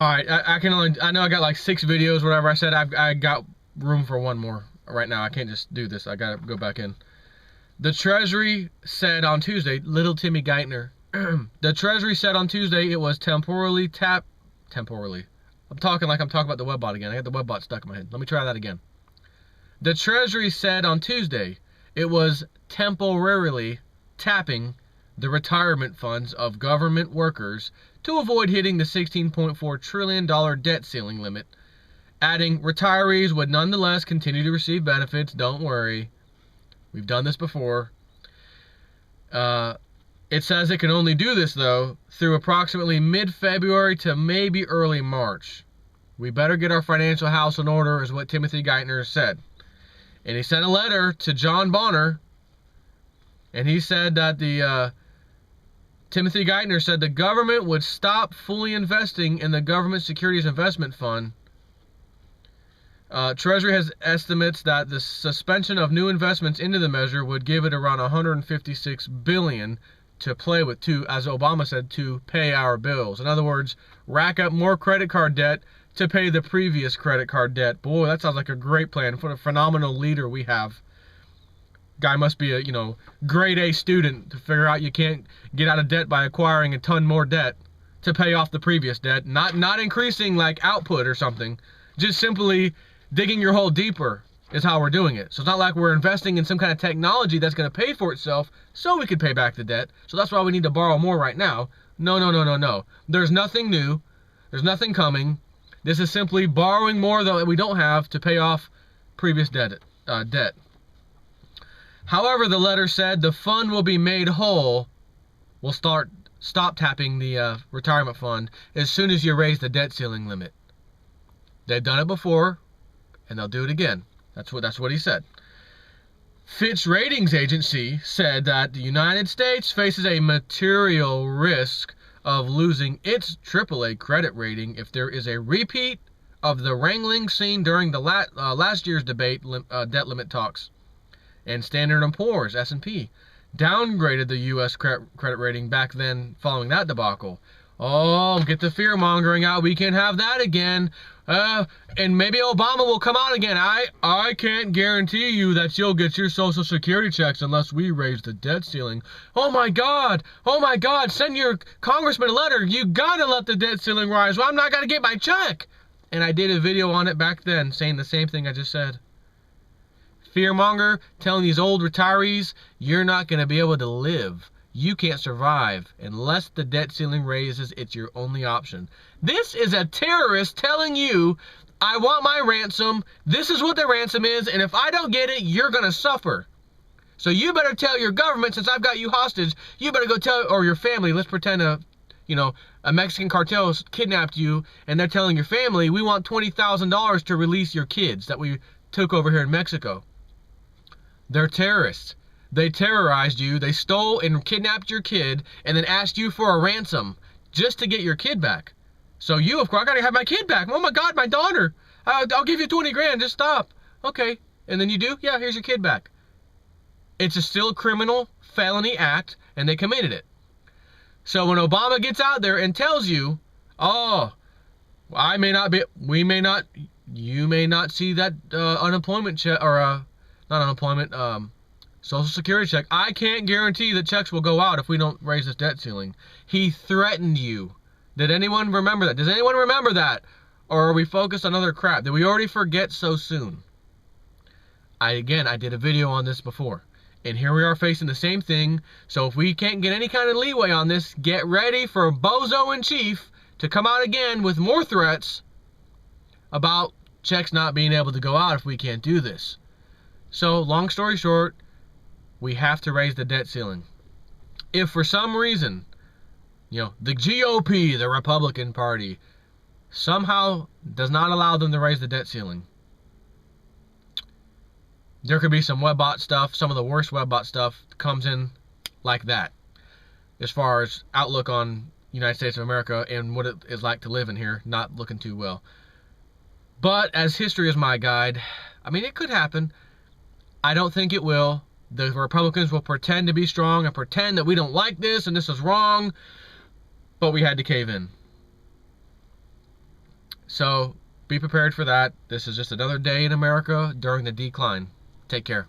All right, I know I got like 6 videos, whatever I said. I got room for one more right now. I can't just do this. I gotta go back in. The Treasury said on Tuesday, little Timmy Geithner. The Treasury said on Tuesday it was temporarily. I'm talking about the webbot again. I got the webbot stuck in my head. Let me try that again. The Treasury said on Tuesday it was temporarily tapping the retirement funds of government workers to avoid hitting the $16.4 trillion debt ceiling limit, adding retirees would nonetheless continue to receive benefits. Don't worry. We've done this before. It says it can only do this, though, through approximately mid-February to maybe early March. We better get our financial house in order, is what Timothy Geithner said. And he sent a letter to John Bonner, and he said that Timothy Geithner said the government would stop fully investing in the Government Securities Investment Fund. Treasury has estimates that the suspension of new investments into the measure would give it around $156 billion to play with, as Obama said, to pay our bills. In other words, rack up more credit card debt to pay the previous credit card debt. Boy, that sounds like a great plan. What a phenomenal leader we have. Guy must be a, grade A student to figure out you can't get out of debt by acquiring a ton more debt to pay off the previous debt. Not increasing like output or something. Just simply digging your hole deeper is how we're doing it. So it's not like we're investing in some kind of technology that's going to pay for itself so we can pay back the debt. So that's why we need to borrow more right now. No. There's nothing new. There's nothing coming. This is simply borrowing more that we don't have to pay off previous debt. However, the letter said the fund will be made whole. We'll stop tapping the retirement fund as soon as you raise the debt ceiling limit. They've done it before, and they'll do it again. That's what he said. Fitch Ratings Agency said that the United States faces a material risk of losing its AAA credit rating if there is a repeat of the wrangling seen during the last year's debt limit talks. And Standard & Poor's, S&P, downgraded the U.S. credit rating back then following that debacle. Oh, get the fear-mongering out. We can't have that again. And maybe Obama will come out again. I can't guarantee you that you'll get your Social Security checks unless we raise the debt ceiling. Oh my God. Send your congressman a letter. You gotta let the debt ceiling rise. Well, I'm not gonna get my check. And I did a video on it back then saying the same thing I just said. Fearmonger telling these old retirees, you're not gonna be able to live. You can't survive unless the debt ceiling raises. It's your only option. This is a terrorist telling you, I want my ransom. This is what the ransom is. And if I don't get it, you're going to suffer. So you better tell your government, since I've got you hostage, you better go tell, or your family, let's pretend a Mexican cartel kidnapped you and they're telling your family, we want $20,000 to release your kids that we took over here in Mexico. They're terrorists. They terrorized you, they stole and kidnapped your kid, and then asked you for a ransom just to get your kid back. So you, of course, I gotta have my kid back. Oh my God, my daughter. I'll give you 20 grand, just stop. Okay, and then you do? Yeah, here's your kid back. It's a still criminal felony act, and they committed it. So when Obama gets out there and tells you, oh, you may not see that unemployment check, or not unemployment, Social Security check. I can't guarantee that checks will go out if we don't raise this debt ceiling. He threatened you. Did anyone remember that? Does anyone remember that? Or are we focused on other crap? Did we already forget so soon? I did a video on this before. And here we are facing the same thing. So if we can't get any kind of leeway on this, get ready for Bozo in Chief to come out again with more threats about checks not being able to go out if we can't do this. So, long story short, we have to raise the debt ceiling. If for some reason, the GOP, the Republican Party, somehow does not allow them to raise the debt ceiling, there could be some webbot stuff, some of the worst webbot stuff comes in like that. As far as outlook on United States of America and what it is like to live in here, not looking too well. But as history is my guide, it could happen. I don't think it will. The Republicans will pretend to be strong and pretend that we don't like this and this is wrong, but we had to cave in. So be prepared for that. This is just another day in America during the decline. Take care.